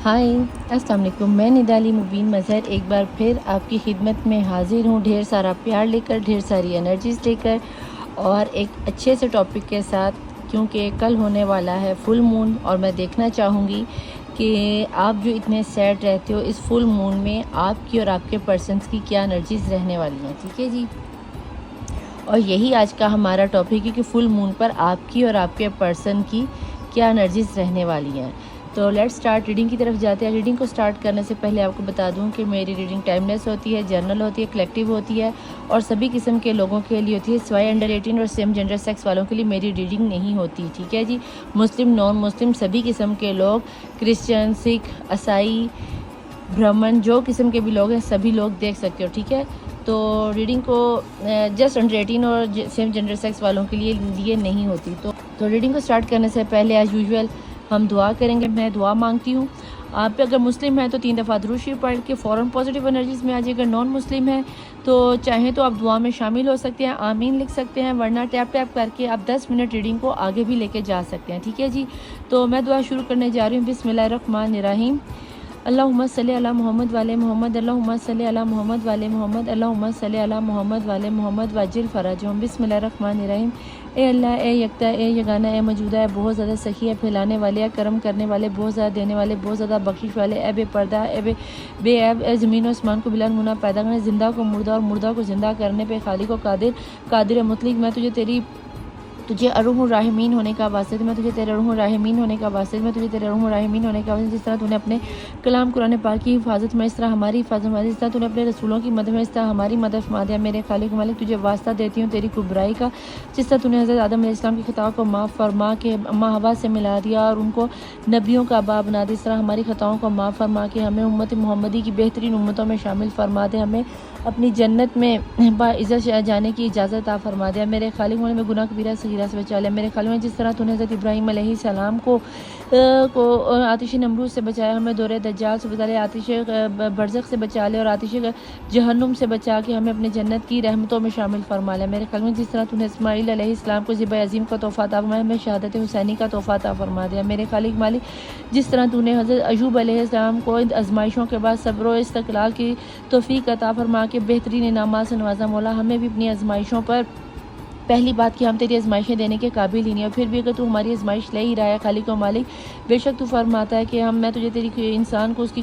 हाय अस्सलाम वालेकुम। मैं निदाली मुबीन मज़हर एक बार फिर आपकी खिदमत में हाज़िर हूँ, ढेर सारा प्यार लेकर, ढेर सारी एनर्जीज़ लेकर और एक अच्छे से टॉपिक के साथ, क्योंकि कल होने वाला है फुल मून और मैं देखना चाहूँगी कि आप जो इतने सैड रहते हो इस फुल मून में आपकी और आपके पर्सन्स की क्या एनर्जीज़ रहने वाली हैं। ठीक है जी, और यही आज का हमारा टॉपिक है कि फुल मून पर आपकी और आपके पर्सन की क्या एनर्जीज़ रहने वाली हैं। तो लेट्स स्टार्ट, रीडिंग की तरफ जाते हैं। रीडिंग को स्टार्ट करने से पहले आपको बता दूं कि मेरी रीडिंग टाइमलेस होती है, जर्नल होती है, कलेक्टिव होती है और सभी किस्म के लोगों के लिए होती है, सिवाय अंडर 18 और सेम जेंडर सेक्स वालों के लिए मेरी रीडिंग नहीं होती। ठीक है जी, मुस्लिम, नॉन मुस्लिम, सभी किस्म के लोग, क्रिश्चियन, सिख, ईसाई, ब्राह्मण, जो किस्म के भी लोग हैं सभी लोग देख सकते हो। ठीक है, तो रीडिंग को जस्ट अंडर 18 और सेम जेंडर सेक्स वालों के लिए नहीं होती। तो रीडिंग को स्टार्ट करने से पहले एज़ यूजुअल हम दुआ करेंगे। मैं दुआ मांगती हूँ। आप अगर मुस्लिम हैं तो 3 दफ़ा दुरूद शरीफ पढ़ के फ़ौरन पॉजिटिव एनर्जीज़ में आ जाइए। अगर नॉन मुस्लिम हैं तो चाहें तो आप दुआ में शामिल हो सकते हैं, आमीन लिख सकते हैं, वरना टैप टैप करके आप 10 मिनट रीडिंग को आगे भी लेके जा सकते हैं। ठीक है जी, तो मैं दुआ शुरू करने जा रही हूँ। बिस्मिल्लाहिर्रहमानिर्रहीम। अल्लाहुम्मा सल्ली अला मोहम्मद वाले मोहम्मद, अल्लाहुम्मा सल्ली अला मोहम्मद वाले मोहम्मद, अल्लाहुम्मा सल्ली अला मोहम्मद वाले मोहम्मद वाजिल फराजहुम। बिस्मिल्लाहिर्रहमानिर्रहीम। ए अल्लाह, ए यकता, ए यगाना, ए मौजूदा, ए बहुत ज़्यादा सखी है, फैलाने वाले, है करम करने वाले, बहुत ज़्यादा देने वाले, बहुत ज़्यादा बख्शिश वाले, ए बेपर्दा, ए बेऐब, ए ज़मीन और आसमान को बिला मुना पैदा करने, ज़िंदा को मुर्दा और मुर्दा को ज़िंदा करने पे खालिक को कादिर, कादिर मुतलिक। मैं तुझे अरुहुर राहिमीन होने का वास्ते, मैं तुझे तेरे अरुहुर राहिमीन होने का वास्ते, मैं तुझे तेरे अरुहुर राहिमीन होने का वास्ते, जिस तरह तूने अपने कलाम कुरान पाक की हिफाजत में, इस तरह हमारी हिफाजत में, जिस तरह तूने अपने रसूलों की मदद में, इस तरह हमारी मदद फरमा दिया। मेरे खालिक मालिक, तुझे वास्ता देती हूँ तेरी कुबराई का, जिस तरह तूने हज़रत आदम अलैहिस्सलाम की खताओं को माफ़ फरमा के अम्मा हवा से मिला दिया और उनको नबियों का बाप बना दिया। इस तरह हमारी खताओं को माफ़ फरमा के हमें उम्मत मोहम्मदी की बेहतरीन उम्मतों में शामिल फरमा दे, हमें अपनी जन्नत में बाइज़्ज़त जाने की इजाज़त आ फरमा दिया। मेरे खालिक मालिक, में गुनाह कबीरा सगीरा से बचा लिया। मेरे खालिक, जिस तरह तूने हज़रत इब्राहीम अलैहिस्सलाम को आतिश नमरूद से बचाया, हमें दौरे दज्जाल से बचा लिया, आतिश बरज़ख से बचा लिया और आतिश जहन्नुम से बचा के हमें अपने जन्नत की रहमतों में शामिल फरमा लिया। मेरे खालिक, जिस तरह तूने इस्माईल अलैहिस्सलाम को ज़िबा अज़ीम का तोहफ़ा अता फरमाया, हमें शहादत हुसैनी का तोहफ़ा अता फरमा दिया। मेरे खालिक मालिक, जिस तरह तूने हज़रत अय्यूब अलैहिस्सलाम को आजमाइशों के बाद सब्र और इस्तक़लाल की तौफ़ीक अता फरमा के बेहतरीन इनामात से नवाजा, मौला हमें भी अपनी आजमाइशों पर, पहली बात कि हम तेरी आजमाइशें देने के काबिल ही नहीं है, फिर भी अगर तू हमारी आजमाइश ले ही रहा है खालिक व मालिक, बेशक तू फरमाता है कि मैं तुझे तेरी इंसान को उसकी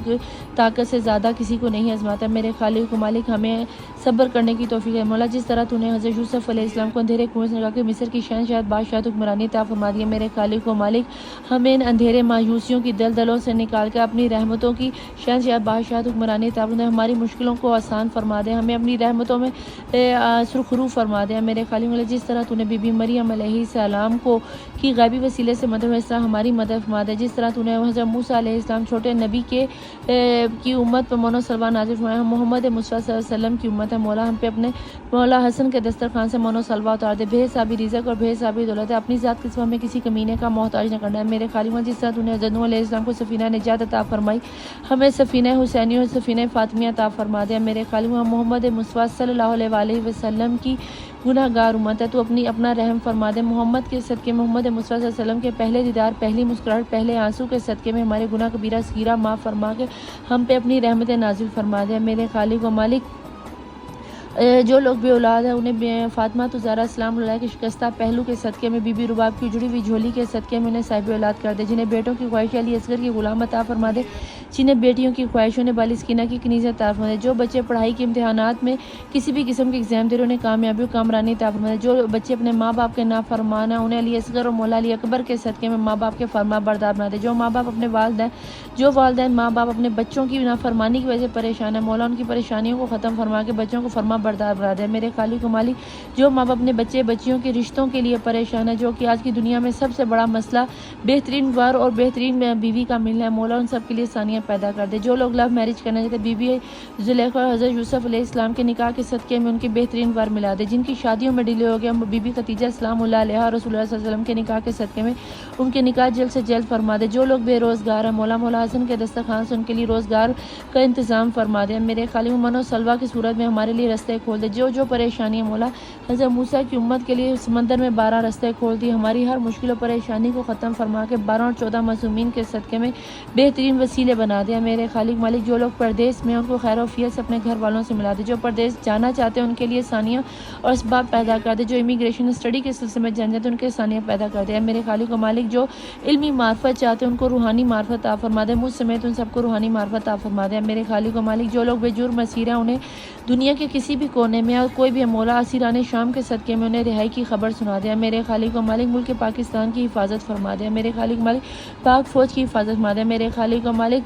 ताकत से ज़्यादा किसी को नहीं आजमाता। मेरे खालिक व मालिक, हमें सब्र करने की तौफीक है मौला। जिस तरह तूने हज़रत यूसुफ अलैहिस्सलाम को अंधेरे कुएं से निकाल के मिस्र की शहनशाह बादशाह हुक्मरानी अता फरमा दिया। मेरे खालिक व मालिक, हमें इन अंधेरे मायूसियों की दलदलों से निकाल कर अपनी रहमतों की शहनशाह बादशाह हुक्मरानी अता फरमा दे, हमारी मुश्किलों को आसान फरमा दे, हमें अपनी रहमतों में सुरखरू फरमा दे। मेरे खालिक व, जिस तरह तूने बीबी मरियम अलैहिस्सलाम को की गैबी वसीले से मदद, इस तरह हमारी मदद फरमा दे। जिस तरह तूने हज़रत मूसा अलैहिस्सलाम छोटे नबी के की उम्मत पर मोनो सलवा नाजिल फरमाया, मोहम्मद मुस्तफ़ा सल्लल्लाहु अलैहि वसल्लम की उम्मत है, मौला हम पे अपने मौला हसन के दस्तरखान से मोनो सलवा उतार दे। बेहिसाबी रिज़्क़ और बेहिसाबी दौलत है, अपनी ज़ात के सिवा हमें किसी कमीने का मोहताज न करना है। मेरे खालिक, जिस तरह तूने हज़रत नूह अलैहिस्सलाम को सफ़ीना निजात अता फरमाई, हमें सफ़ीना हुसैनी और सफ़ीना फ़ातिमिया अता फरमा दे। मेरे खालिक, मोहम्मद मुस्तफ़ा सल्लल्लाहु अलैहि वसल्लम की गुनहगार उम्मत है, तो अपना रहम फरमा दे। मोहम्मद के सदक़े, मोहम्मद मुस्तफ़ा सल्लल्लाहु अलैहि वसल्लम के पहले दीदार, पहली मुस्कुराहट, पहले आंसू के सदक़े में हमारे गुनाह कबीरा सगीरा माफ़ फरमा के हम पे अपनी रहमतें नाजिल फरमा दे। मेरे खालिक व मालिक, जो लोग बे औलाद हैं उन्हें फ़ातिमा ज़हरा सलाम अलैहा के शिकस्ता पहलू के सदक़े में, बीबी रुबाब की जुड़ी हुई झोली के सदक़े में उन्हें साहिब औलाद कर दे। जिन्हें बेटों की ख्वाहिश अली असगर की गुलाम अता फरमा दे, जिन्हें बेटियों की ख्वाहिशों ने बालिस्किना की कनीज़ अता फरमा दे। जो बच्चे पढ़ाई के इम्तिहानात में किसी भी किस्म के एग्ज़ाम दे रहे उन्हें कामयाबी और कामरानी अता फरमा दे। जो बच्चे अपने माँ बाप के नाफरमान हैं उन्हें अली असगर और मौला अली अकबर के सदक़े में माँ बाप के फरमा बरदार बना दे। जो वालदैन माँ बाप अपने बच्चों की नाफरमानी की वजह से परेशान है, मौला उनकी परेशानियों को ख़त्म फरमा के बच्चों को फरमा बरदार बना दे। मेरे खालिक व मालिक, जो माँ बाप अपने बच्चे बच्चियों के रिश्तों के लिए परेशान है, जो कि आज की दुनिया में सबसे बड़ा मसला बेहतरीन वर और बेहतरीन बीवी का मिलना है, मौला उन सब के लिए सानियाँ पैदा कर दे। जो लोग लव मैरिज करना चाहते, बीबी जुलेखा और हज़रत यूसुफ अलैहिस्सलाम के निकाह के सदक़े में उनके बेहतरीन वर मिला दे। जिनकी शादियों में डिले हो गया, बीबी खतीजा सलामुल्लाह अलैहा और रसूलुल्लाह सल्लल्लाहु अलैहि वसल्लम के निकाह के सदक़े में उनके निकाह जल्द से जल्द फरमा दे। जो लोग बेरोज़गार हैं, मौला हसन के दस्तरखान से उनके लिए रोज़गार का इंतज़ाम फरमा दे। मेरे खालिक, मनो सलवा की सूरत में हमारे लिए रास्ते रास्ते खोल दे। जो जो परेशानी है मौला हज़रत मूसा की उम्मत के लिए समंदर में 12 रास्ते खोल दिए। हमारी हर मुश्किल और परेशानी को ख़त्म फरमा के 12 और 14 मासूमीन के सदक़े में बेहतरीन वसीले बना दिया। मेरे खालिक मालिक जो लोग परदेश में उनको खैर वफियत से अपने घर वालों से मिला दे। जो परदेश जाना चाहते हैं उनके लिए सानिया और इसबाब पैदा कर दे। जो इमिग्रेशन स्टडी के सिलसिले में जान जाते हैं उनके सानिया पैदा कर दे। मेरे खालिक मालिक जो इल्मी मार्फत चाहते हैं उनको रूहानी मार्फत अता फरमा दे। मुझ समेत उन सबको रूहानी मार्फत अता फरमा दे। मेरे खालिक मालिक जो लोग बेजुर्म असीर हैं उन्हें दुनिया के किसी भी कोने में और कोई भी मौला असीरान शाम के सदक़े में उन्हें रिहाई की खबर सुना दिया। मेरे खालिक मालिक मुल्क पाकिस्तान की हिफाजत फरमा दे। मेरे खालिक मालिक पाक फ़ौज की हिफाजत फरमा दे। मेरे खालिक मालिक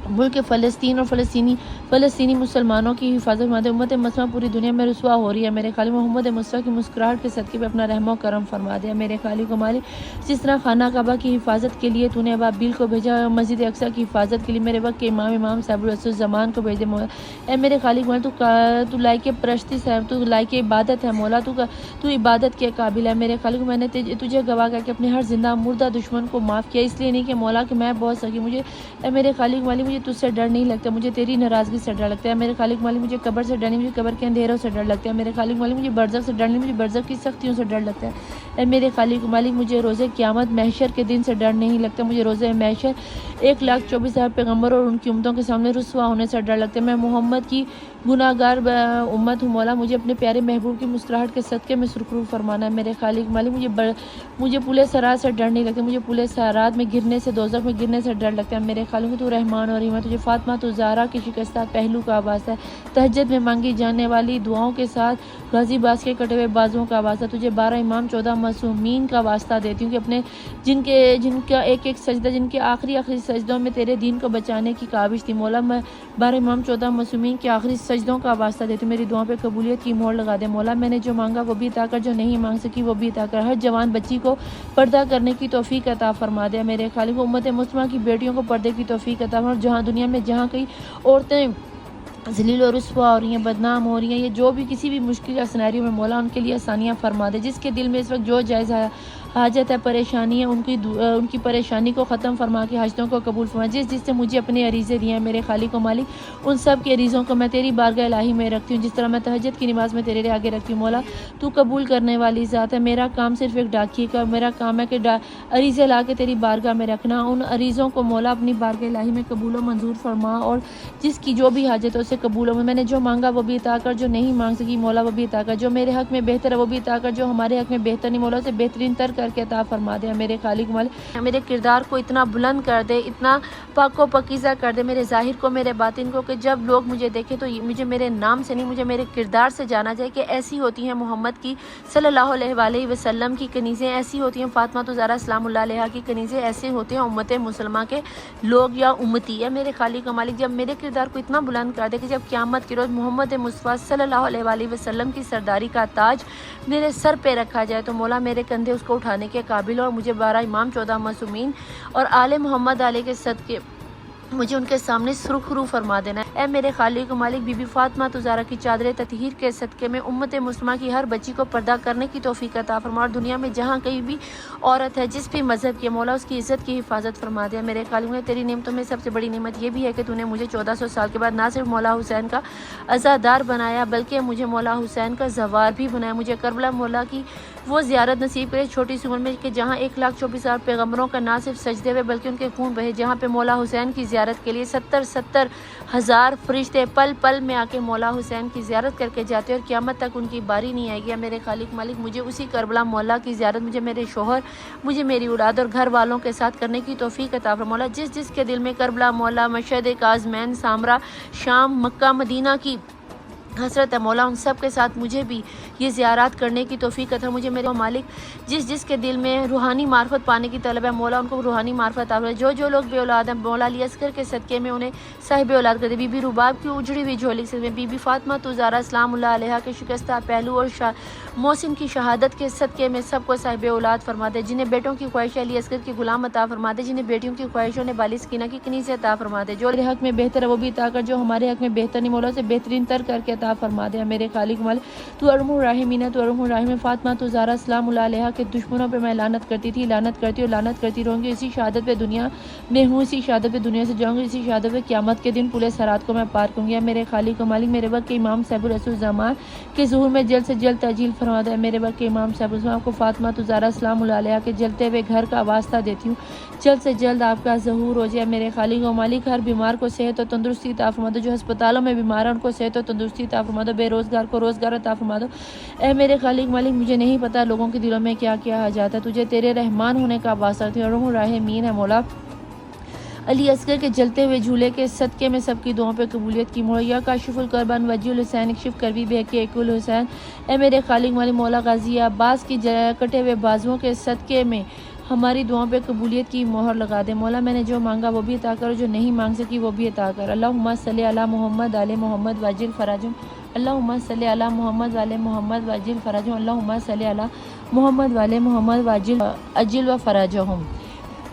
मुल्क फ़लस्तीन और फ़लस्तीनी मुसलमानों की हिफाजत फरमा उम्मत मुस्लिमा पूरी दुनिया में रुसवा हो रही है। मेरे खालिक मोहम्मद मुस्तफ़ा की मुस्कुराहट के सदक़े पे अपना रहम और करम फरमा दिया। मेरे खालिक मालिक जिस तरह खाना काबा की हिफाजत के लिए तूने अबाबील को भेजा, मस्जिद अक्सा की हिफाजत के लिए मेरे वक्त के इमाम साहिब को भेज दे मौला। ए मेरे खालिक मौला तू लायक परस्ती है, तू लायक इबादत है मौला, तू इबादत के काबिल है। मेरे खालिक मैंने तुझे गवाह करके अपने हर जिंदा मुर्दा दुश्मन को माफ़ किया, इसलिए नहीं कि मौला कि मैं बहुत सकी मुझे मेरे खालिक मालिक मुझे तुझसे डर नहीं लगता, मुझे तेरी नाराज़गी से डर लगता है। मेरे खालिक मालिक मुझे कब्र से डर नहीं, मुझे कब्र के अंधेरों से डर लगता है। मेरे खालिक मालिक मुझे बरज़ख से डर नहीं, मुझे बरज़ख की सख्तियों से डर लगता है। मेरे खालिक मालिक मुझे रोज़े क़यामत महशर के दिन से डर नहीं लगता, मुझे रोज़े महशर 1,24,000 पैगम्बर और उनकी उम्मतों के सामने रुसवा होने से डर लगता है। मैं मोहम्मद की गुनाहगार उम्मत हूँ मौला, मुझे अपने प्यारे महबूब की मुस्कुराहट के सदक़े में सुरखरू फरमाना है। मेरे खालिक मालिक मुझे पुले सरात से डर नहीं लगता, मुझे पुले सरात में गिरने से, दोज़ख में गिरने से डर लगता है। मेरे खालिक तू रहमान और रहीम, तुझे फातिमा तो ज़हरा की शिकस्ता पहलू का वास्ता है, तहज्जुद में मांगी जाने वाली दुआओं के साथ गाजी बास के कटे हुए बाजुओं का वास्ता, तुझे 12 इमाम 14 मासूमीन का वास्ता देती हूँ कि अपने जिनका एक एक सजदा, जिनके आखिरी सजदों में तेरे दीन को बचाने की काबिश थी मौला, मैं 12 इमाम 14 मासूमीन के आखिरी सजदों का वास्ता देती हूँ। मेरी दुआओं पे कबूलियत की मोहर लगा दे मौला। मैंने जो मांगा वो भी अता कर, जो नहीं मांग सकी वो भी अता कर। हर जवान बच्ची को पर्दा करने की तौफीक अता फरमा दे। मेरे खालिक उम्मत मुस्लिमा की बेटियों को पर्दे की तौफीक अता फरमा। जहाँ दुनिया में जहाँ कई औरतें ज़लील और रुसवा हो रही हैं, बदनाम हो रही हैं, ये जो भी किसी भी मुश्किल या सिनेरियो में मौला उनके लिए आसानियाँ फरमा दे। जिसके दिल में इस वक्त जो जायज़ हाजत है, परेशानी है, उनकी परेशानी को ख़त्म फरमा के हाजतों को कबूल फरमा। जिससे मुझे अपने अरीज़े दिए हैं मेरे खालिक व मालिक, उन सब के अरीज़ों को मैं तेरी बारगाह इलाही में रखती हूँ। जिस तरह मैं तहज्जुद की नमाज़ में तेरे आगे रखती हूँ मौला, तू कबूल करने वाली ज़ात है। मेरा काम सिर्फ एक डाकिए का, मेरा काम है कि अरीज़े ला के तेरी बारगाह में रखना। उन अरीज़ों को मौला अपनी बारगाह इलाही में कबूल व मंजूर फरमा और जिसकी जो भी हाजत है उसे कबूल हो। मैंने जो मांगा वो भी अता कर, जो नहीं मांग सकी मौला वो भी अता कर। जो मेरे हक़ में बेहतर है वो भी अता कर, जो हमारे हक़ में बेहतर नहीं मौला उसे बेहतरीन तर करके अता फरमा दे। मेरे खालिक मालिक मेरे किरदार को इतना बुलंद कर दे, इतना पाक व पकीज़ा कर दे, मेरे ज़ाहिर को मेरे बातिन को, कि जब लोग मुझे देखें तो मुझे मेरे नाम से नहीं, मुझे मेरे किरदार से जाना जाए कि ऐसी होती हैं मोहम्मद की सल्लल्लाहु अलैहि वसल्लम की कनीज़ें, ऐसी होती हैं फातिमा तो ज़हरा सलामुल्लाह अलैहा की कनीज़ें, ऐसे होते हैं उम्मत मुसलमा के लोग या उम्मती है। मेरे खालिक मालिक जब मेरे किरदार को इतना बुलंद कर दे कि जब क़यामत के रोज़ मोहम्मद मुस्तफ़ा सल्लल्लाहु अलैहि वसल्लम की सरदारी का ताज मेरे सर पे रखा जाए तो मौला मेरे कंधे उसको उठाने के काबिल और मुझे 12 इमाम 14 मासूमीन और आले मोहम्मद आले के सदक़े मुझे उनके सामने सुरखरू फरमा देना है। ए मेरे खालिक मालिक, बीबी फातिमा तुज़ारा की चादर ततहीर के सदक़े में उम्मत मुस्लिमा की हर बच्ची को पर्दा करने की तौफीक अता फरमा और दुनिया में जहाँ कहीं भी औरत है जिस भी मज़हब की मौला उसकी इज़्ज़त की हिफाजत फरमा दे। मेरे खालिक में तेरी नेमतों में सबसे बड़ी नेमत ये भी है कि तूने मुझे 1400 साल के बाद ना सिर्फ मौला हुसैन का अज़ादार बनाया बल्कि मुझे मौला हुसैन का ज़वार भी बनाया। मुझे करबला मौला की वो ज़ियारत नसीब करे छोटी सी उम्र में कि जहाँ 1,24,000 पैगम्बरों का ना सिर्फ सजदे हुए बल्कि उनके खून बहे, जहाँ पे मौला हुसैन की ज़ियारत के लिए 70 हज़ार फरिश्ते पल पल में आके मौला हुसैन की ज़ियारत करके जाते और क़यामत तक उनकी बारी नहीं आएगी। मेरे खालिक मालिक मुझे उसी करबला मौला की ज़ियारत मुझे मेरे शोहर, मुझे मेरी औलाद और घर वालों के साथ करने की तौफीक अता फरमा। मौला जिस के दिल में करबला मौला, मशहद काज़मैन, सामरा, शाम, मक्का, मदीना की हसरत है मौला, उन सब के साथ मुझे भी ये ज़ियारत करने की तौफीक अता। मुझे मेरे मालिक जिस के दिल में रूहानी मार्फत पाने की तलब है मौला उनको रूहानी मार्फत आ। जो लोग बे औलाद हैं मौला अली अस्कर के सदक़े में उन्हें साहिब औलाद कर दे। बीबी रुबाब की उजड़ी हुई झोली से बीबी फातिमा तो ज़हरा सलामुल्लाह अलैहा के शिकस्ता पहलू और मोहसिन की शहादत के सदक़े में सबको साहिब औलाद फरमा दे। जिन्हें बेटों की ख्वाहिश अली अस्कर की गुलाम अता फरमा दे, जिन्हें बेटियों की ख्वाहिशों ने बालिस कीना की कनीज़ अता फरमा दे। जो मेरे हक़ में बेहतर है वो भी अता कर, जो हमारे हक़ में बेहतर नहीं मौला से बेहतरीन तर करके अता अता फरमा दे मेरे खालिक मालिक। तू अरहमुर राहिमीन है, तू अरहमुर राहिम है। फातिमा तो ज़हरा सलामुल्लाह अलैहा के दुश्मनों पे मैं लानत करती थी, लानत करती और लानत करती रहूँगी। इसी शहादत पे दुनिया में हूँ, इसी शहादत पे दुनिया से जाऊँगी, इसी शहादत पे क़यामत के दिन पुलिस सरात को मैं पार करूँगी। मेरे खालिक मालिक मेरे वक्त के इमाम साहिबुल रसूल ज़मान के ज़ुहूर में जल्द से जल्द ताजील फरमा दे मेरे वक्त के इमाम साहिबुल आपको फातिमा तो ज़हरा सलामुल्लाह अलैहा के जलते हुए घर का वास्ता देती हूँ, जल्द से जल्द आपका ज़हूर हो जाए मेरे खालिक व मालिक। हर बीमार को सेहत और तंदुरुस्ती अता फरमा दो, जो अस्पतालों में बीमार है उनको सेहत और तंदुरुस्ती अता फरमा दो, बेरोज़गार को रोज़गार अता फरमा दो। ए मेरे खालिक मालिक मुझे नहीं पता लोगों के दिलों में क्या क्या आ जाता है, तुझे तेरे रहमान होने का वास्ता थी और राहिमीन है मौला। अली असगर के जलते हुए झूले के सदक़े में सबकी दुआओं पे कबूलियत की मोहर। या काशिफुल करबान वजीउल हुसैन शिफ करवी बेहके एकुल हुसैन। ए मेरे खालिक मालिक मौला गाजी अब्बास की कटे हुए बाजुओं के सदक़े में हमारी दुआओं पे कबूलियत की मोहर लगा दे मौला। मैंने जो मांगा वो भी अता करो, जो नहीं मांग सकी वो भी अता कर। अल्लाहुम्मा सल्ली अला मोहम्मद आले मोहम्मद वाजिल फराजुम। अल्लाहुम्मा सल्ली अला मोहम्मद वाले मोहम्मद वाजिल फराजुम। अल्लाहुम्मा सल्ली अला मोहम्मद वाले मोहम्मद वाजिल अजिल व फराजुम।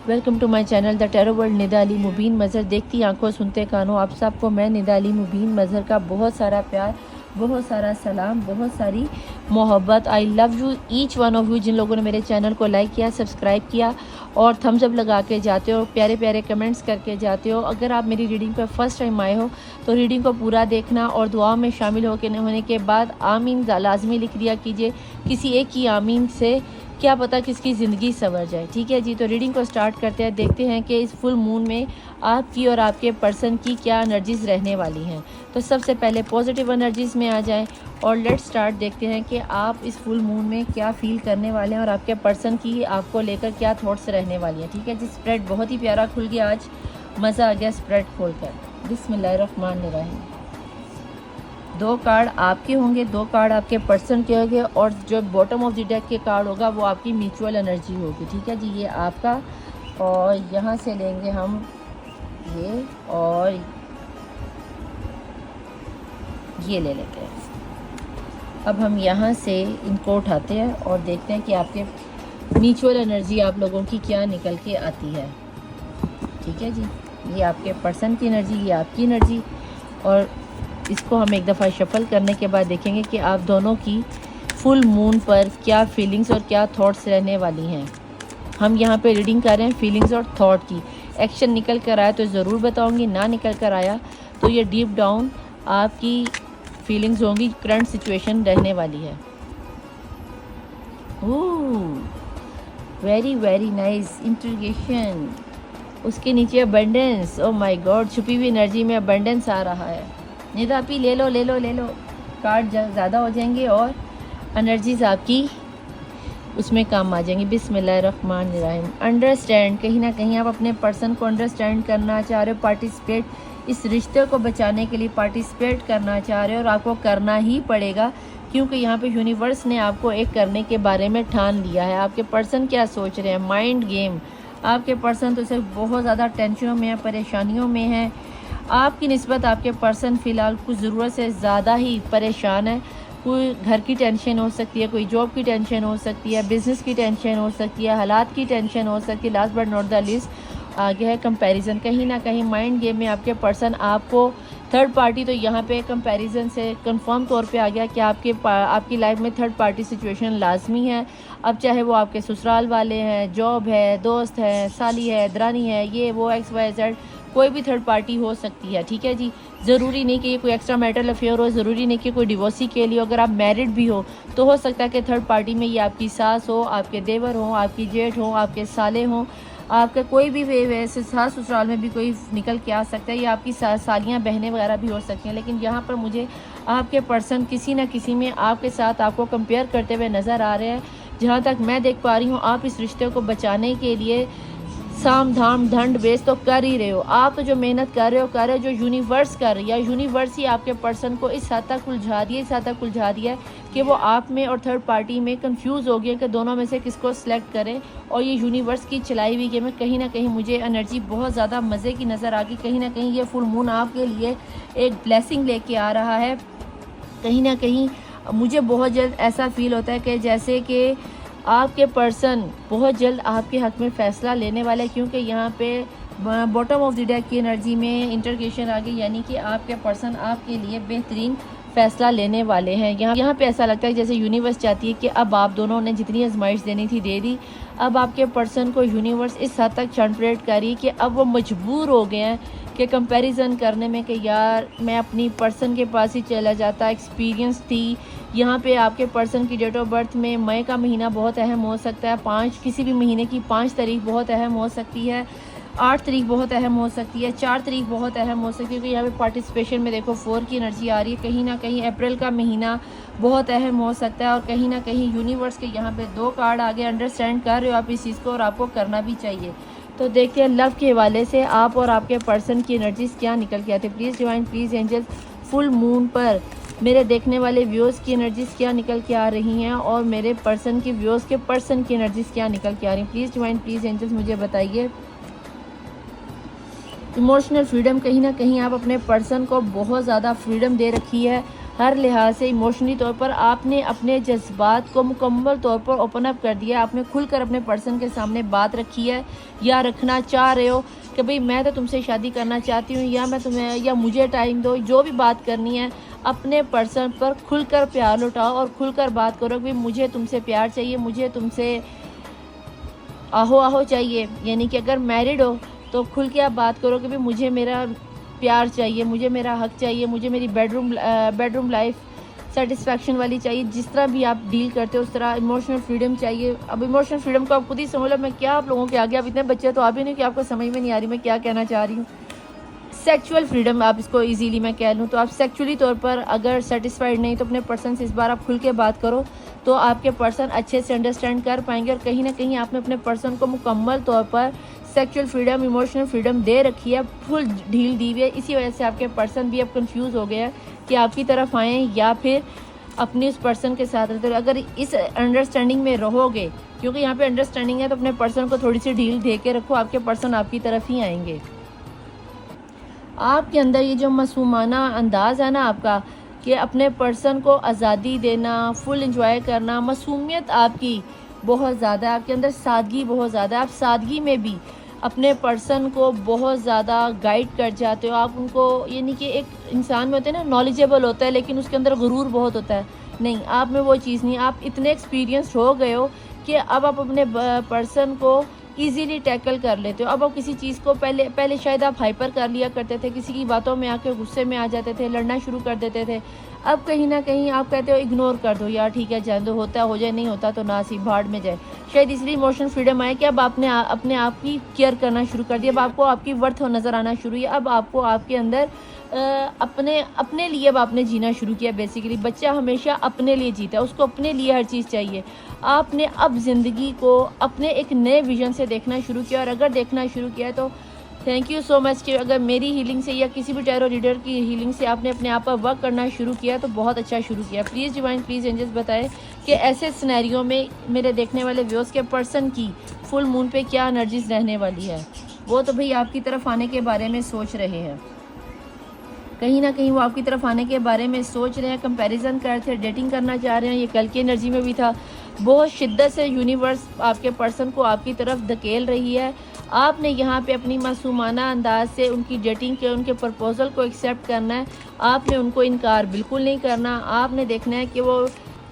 Welcome to my channel the tarot world Nida Ali Mubeen Mazhar. देखती आंखों सुनते कानों, आप सबको मैं निदा अली मुबीन मज़हर का बहुत सारा प्यार, बहुत सारा सलाम, बहुत सारी मोहब्बत। I love you each one of you, जिन लोगों ने मेरे चैनल को लाइक किया, सब्सक्राइब किया और थम्स अप लगा के जाते हो, प्यारे प्यारे कमेंट्स करके जाते हो। अगर आप मेरी रीडिंग पर फर्स्ट टाइम आए हो तो रीडिंग को पूरा देखना और दुआओं में शामिल होने के बाद आमीन लाजमी लिख दिया कीजिए। किसी एक की आमीन से क्या पता किसकी ज़िंदगी संवर जाए। ठीक है जी, तो रीडिंग को स्टार्ट करते हैं। देखते हैं कि इस फुल मून में आपकी और आपके पर्सन की क्या एनर्जीज़ रहने वाली हैं। तो सबसे पहले पॉजिटिव एनर्जीज़ में आ जाएं और लेट्स स्टार्ट। देखते हैं कि आप इस फुल मून में क्या फ़ील करने वाले हैं और आपके पर्सन की आपको लेकर क्या थॉट्स रहने वाली हैं। ठीक है जी, स्प्रेड बहुत ही प्यारा खुल गया आज, मज़ा आ गया स्प्रेड खोल कर। बिस्मिल्लाहिर्रहमानिर्रहीम। 2 कार्ड आपके होंगे, 2 कार्ड आपके पर्सन के होंगे और जो बॉटम ऑफ द डेक के कार्ड होगा वो आपकी म्यूचुअल एनर्जी होगी। ठीक है जी, ये आपका और यहाँ से लेंगे हम ये और ये ले लेते हैं। अब हम यहाँ से इनको उठाते हैं और देखते हैं कि आपके म्यूचुअल एनर्जी आप लोगों की क्या निकल के आती है। ठीक है जी, ये आपके पर्सन की एनर्जी, ये आपकी एनर्जी और इसको हम एक दफ़ा शफल करने के बाद देखेंगे कि आप दोनों की फुल मून पर क्या फीलिंग्स और क्या थॉट्स रहने वाली हैं। हम यहाँ पे रीडिंग कर रहे हैं फीलिंग्स और थॉट की। एक्शन निकल कर आया तो ज़रूर बताऊँगी, ना निकल कर आया तो ये डीप डाउन आपकी फीलिंग्स होंगी, करंट सिचुएशन रहने वाली है। Oh very very nice integration. उसके नीचे अबंडेंस। ओह माय गॉड, छुपी हुई एनर्जी में अबंडेंस आ रहा है। निदा पी ले लो ले लो ले लो, कार्ड ज़्यादा हो जाएंगे और एनर्जीज आपकी उसमें काम आ जाएंगी। बिस्मिल्लाहिर्रहमानिर्रहीम। अंडरस्टैंड, कहीं ना कहीं आप अपने पर्सन को अंडरस्टैंड करना चाह रहे हो, पार्टिसिपेट, इस रिश्ते को बचाने के लिए पार्टिसिपेट करना चाह रहे हो और आपको करना ही पड़ेगा क्योंकि यहाँ पे यूनिवर्स ने आपको एक करने के बारे में ठान लिया है। आपके पर्सन क्या सोच रहे हैं, माइंड गेम। आपके पर्सन तो सिर्फ बहुत ज़्यादा टेंशनों में है, परेशानियों में है। आपकी निस्बत आपके पर्सन फ़िलहाल कुछ ज़रूरत से ज़्यादा ही परेशान है। कोई घर की टेंशन हो सकती है, कोई जॉब की टेंशन हो सकती है, बिज़नेस की टेंशन हो सकती है, हालात की टेंशन हो सकती है। Last but not the least आगे है कंपैरिजन। कहीं ना कहीं माइंड गेम में आपके पर्सन आपको थर्ड पार्टी, तो यहाँ पे कंपैरिजन से कंफर्म तौर पे आ गया कि आपकी लाइफ में थर्ड पार्टी सिचुएशन लाजमी है। अब चाहे वो आपके ससुराल वाले हैं, जॉब है, दोस्त है, साली है, दरानी है, ये वो XYZ, कोई भी थर्ड पार्टी हो सकती है। ठीक है जी, ज़रूरी नहीं कि ये कोई एक्स्ट्रा मैरिटल अफेयर हो, ज़रूरी नहीं कि कोई डिवोर्सी के लिए। अगर आप मैरिड भी हो तो हो सकता है कि थर्ड पार्टी में ये आपकी सास हो, आपके देवर हो, आपकी जेठ हो, आपके साले हों, आपका कोई भी वैसे सास ससुराल में भी कोई निकल के आ सकता है, या आपकी सालियाँ बहनें वगैरह भी हो सकती हैं। लेकिन यहाँ पर मुझे आपके पर्सन किसी न किसी में आपके साथ आपको कंपेयर करते हुए नज़र आ रहे हैं। जहाँ तक मैं देख पा रही हूँ, आप इस रिश्ते को बचाने के लिए साम धाम दंड बेस तो कर ही रहे हो। आप तो जो मेहनत कर रहे हो जो यूनिवर्स कर रही है, यूनिवर्स ही आपके पर्सन को इस हद तक उलझा दिया है कि वो आप में और थर्ड पार्टी में कंफ्यूज हो गया कि दोनों में से किसको सिलेक्ट करें। और ये यूनिवर्स की चलाई हुई गेम में कहीं ना कहीं मुझे एनर्जी बहुत ज़्यादा मज़े की नज़र आ गई। कहीं ना कहीं ये फुल मून आपके लिए एक ब्लेसिंग लेके आ रहा है। कहीं ना कहीं मुझे बहुत जल्द ऐसा फील होता है कि जैसे कि आपके पर्सन बहुत जल्द आपके हक़ में फ़ैसला लेने वाला है, क्योंकि यहाँ पे बॉटम ऑफ द डेक की एनर्जी में इंटरगेशन आ गई, यानी कि आपके पर्सन आपके लिए बेहतरीन फ़ैसला लेने वाले हैं। यहाँ पे ऐसा लगता है जैसे यूनिवर्स चाहती है कि अब आप दोनों ने जितनी आजमाइश देनी थी दे दी। अब आपके पर्सन को यूनिवर्स इस हद तक चंपरेट करी कि अब वो मजबूर हो गए हैं कि कंपैरिजन करने में कि यार मैं अपनी पर्सन के पास ही चला जाता। एक्सपीरियंस थी यहाँ पे आपके पर्सन की डेट ऑफ बर्थ में मई का महीना बहुत अहम हो सकता है। 5 किसी भी महीने की 5 तारीख बहुत अहम हो सकती है। 8 तारीख बहुत अहम हो सकती है। 4 तारीख बहुत अहम हो सकती है, क्योंकि यहाँ पे पार्टिसिपेशन में देखो 4 की एनर्जी आ रही है। कहीं ना कहीं अप्रैल का महीना बहुत अहम हो सकता है और कहीं ना कहीं यूनिवर्स के यहाँ पे 2 कार्ड आगे। अंडरस्टैंड कर रहे हो आप इस चीज़ को और आपको करना भी चाहिए। तो देखते हैं लव के हवाले से आप और आपके पर्सन की एनर्जीज क्या निकल के आते हैं। Please divine, please angels, full moon पर मेरे देखने वाले व्यूअर्स की एनर्जीज क्या निकल के आ रही हैं और मेरे पर्सन की व्यूअर्स के पर्सन की एनर्जीज क्या निकल के आ रही हैं। प्लीज़ डिवाइन, प्लीज़ एंजल्स मुझे बताइए। इमोशनल फ्रीडम, कहीं ना कहीं आप अपने पर्सन को बहुत ज़्यादा फ्रीडम दे रखी है हर लिहाज से। इमोशनली तौर पर आपने अपने जज्बात को मुकम्मल तौर पर ओपन अप कर दिया। आपने खुलकर अपने पर्सन के सामने बात रखी है या रखना चाह रहे हो कि भाई मैं तो तुमसे शादी करना चाहती हूँ या मैं तुम्हें या मुझे टाइम दो। जो भी बात करनी है अपने पर्सन पर खुलकर प्यार लुटाओ और खुलकर बात करो कि मुझे तुमसे प्यार चाहिए, मुझे तुमसे आहो आहो चाहिए। यानी कि अगर मैरिड हो तो खुल के आप बात करो कि भाई मुझे मेरा प्यार चाहिए, मुझे मेरा हक चाहिए, मुझे मेरी बेडरूम लाइफ सेटिस्फैक्शन वाली चाहिए। जिस तरह भी आप डील करते हो उस तरह इमोशनल फ्रीडम चाहिए। अब इमोशनल फ्रीडम को आप खुद ही समझ लो। मैं क्या आप लोगों के आगे, आप इतने बच्चे तो आप ही नहीं कि आपको समझ में नहीं आ रही मैं क्या कहना चाह रही हूँ। सेक्सुअल फ्रीडम आप इसको इजीली मैं कह लूँ तो आप सेक्सुअली तौर पर अगर सेटिस्फाइड नहीं तो अपने पर्सन से इस बार आप खुल के बात करो तो आपके पर्सन अच्छे से अंडरस्टैंड कर पाएंगे। और कहीं ना कहीं आपने अपने पर्सन को मुकम्मल तौर पर सेक्सुअल फ्रीडम, इमोशनल फ्रीडम दे रखी है, फुल ढील दी हुई है। इसी वजह से आपके पर्सन भी अब कंफ्यूज हो गया है कि आपकी तरफ आएँ या फिर अपने उस पर्सन के साथ रहते। अगर इस अंडरस्टैंडिंग में रहोगे, क्योंकि यहाँ पे अंडरस्टैंडिंग है, तो अपने पर्सन को थोड़ी सी ढील दे के रखो। आपके पर्सन आपकी तरफ ही आएंगे। आपके अंदर ये जो मासूमाना अंदाज़ है ना आपका कि अपने पर्सन को आज़ादी देना, फुल एंजॉय करना, मासूमियत आपकी बहुत ज़्यादा है। आपके अंदर सादगी बहुत ज़्यादा है। आप सादगी में भी अपने पर्सन को बहुत ज़्यादा गाइड कर जाते हो। आप उनको, यानी कि एक इंसान में होते हैं ना, नॉलेजेबल होता है लेकिन उसके अंदर गुरूर बहुत होता है। नहीं, आप में वो चीज़ नहीं। आप इतने एक्सपीरियंस हो गए हो कि अब आप अपने पर्सन को इजीली टैकल कर लेते हो। अब आप किसी चीज़ को पहले शायद आप हाइपर कर लिया करते थे, किसी की बातों में आके गुस्से में आ जाते थे, लड़ना शुरू कर देते थे। अब कहीं ना कहीं आप कहते हो इग्नोर कर दो यार, ठीक है जान दो, होता हो जाए, नहीं होता तो ना सी भाड़ में जाए। शायद इसलिए इमोशनल फ्रीडम आए कि अब आपने अपने आप की केयर करना शुरू कर दिया। अब आपको आपकी वर्थ नज़र आना शुरू हुई। अब आपको आपके अंदर अपने लिए अब आपने जीना शुरू किया। बेसिकली बच्चा हमेशा अपने लिए जीता है, उसको अपने लिए हर चीज़ चाहिए। आपने अब ज़िंदगी को अपने एक नए विजन से देखना शुरू किया। और अगर देखना शुरू किया है तो थैंक यू सो मच कि अगर मेरी हीलिंग से या किसी भी टैरो रीडर की हीलिंग से आपने अपने आप पर वर्क करना शुरू किया तो बहुत अच्छा शुरू किया। प्लीज़ डिवाइन, प्लीज़ एंजल्स बताएं कि ऐसे सिनेरियो में मेरे देखने वाले व्यूअर्स के पर्सन की फुल मून पे क्या एनर्जीज रहने वाली है। वो तो भाई आपकी तरफ आने के बारे में सोच रहे हैं, कहीं ना कहीं वो आपकी तरफ आने के बारे में सोच रहे हैं, कंपैरिजन कर रहे थे, डेटिंग करना चाह रहे हैं। ये कल की एनर्जी में भी था। बहुत शिद्दत से यूनिवर्स आपके पर्सन को आपकी तरफ धकेल रही है। आपने यहाँ पे अपनी मासूमाना अंदाज से उनकी डेटिंग के, उनके प्रपोजल को एक्सेप्ट करना है। आपने उनको इनकार बिल्कुल नहीं करना। आपने देखना है कि वो